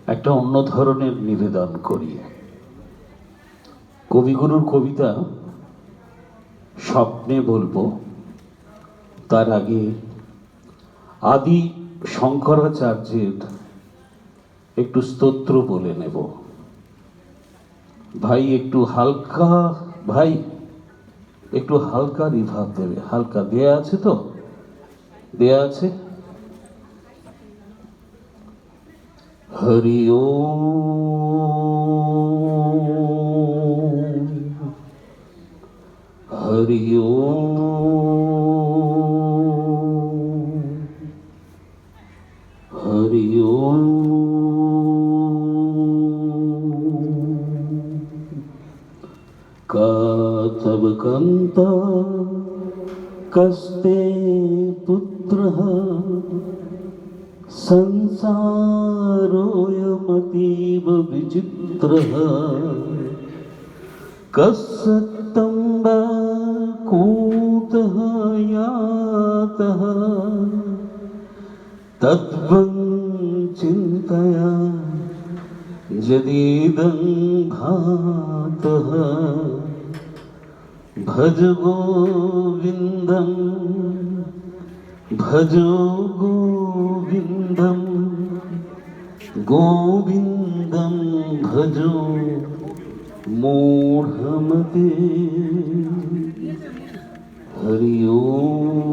একটা অন্য ধরনের নিবেদন করি। কবিগুরুর কবিতা স্বপ্নে বলবো, তার আগে আদি শঙ্করাচার্যের একটু স্তোত্র বলে নেব। ভাই একটু হালকা, ভাই একটু হালকা রিভাব দেবে। হালকা দেয়া আছে তো? দেয়া আছে। হরি ওম হরি ওম হরি ওম। तब कंता कस्ते पुत्रः संसारोऽयमतीव विचित्रः कस्यत्तम्ब कूतः यातः तद्वं चिन्तया यदीदं भातः भज गोविंदम भजो गोविंदम गोविंदम भजो मूढ़मते। हरि ओम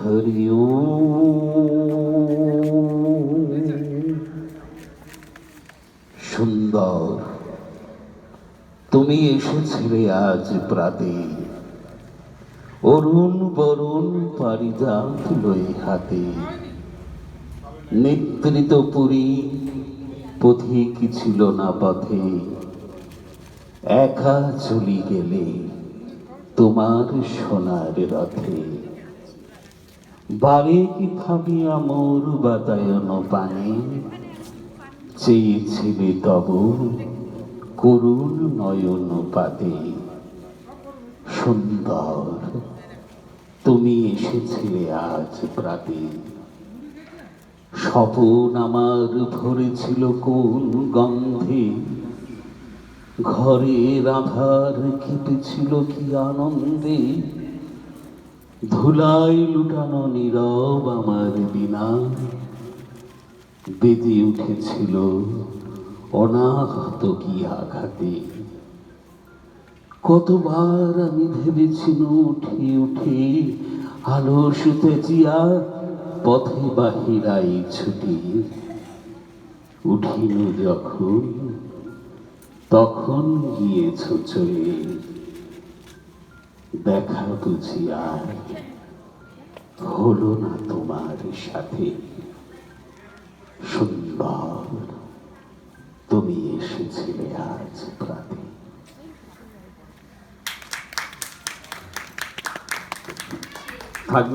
हरि ओम। सुंदर তুমি এসেছিলে আজ প্রাতে, অরুণ বরুণ পারিজাত লয়ে হাতে। নিদ্রিত পুরী পথিক ছিল না পথে, একা চলি গেলে তোমার সোনার রথে। বারে কি ভাবিয়া মোর বাতায়ন পানে, চেয়েছিলে তব করুণ নয়ন পাতে। সুন্দর তুমি এসেছিলে আজ প্রাতে, স্বপন আমার ভরেছিল কোন গন্ধে। ঘরের আধার কেটেছিল কি আনন্দে, ধুলাই লুটানো নীরব আমার বিনা। বেজে উঠেছিল অনাহত কি আঘাতে। কতবার আমি ভেবেছি উঠে উঠে আলস্যতে জিয়া পথে বাহিরাই ছুটি। উঠিল যখন তখন গিয়েছ চলে, দেখা বুঝি আর হলো না তোমার সাথে। সুন্দর তুমি এসেছিলে আজ প্রাতে। থাকবে।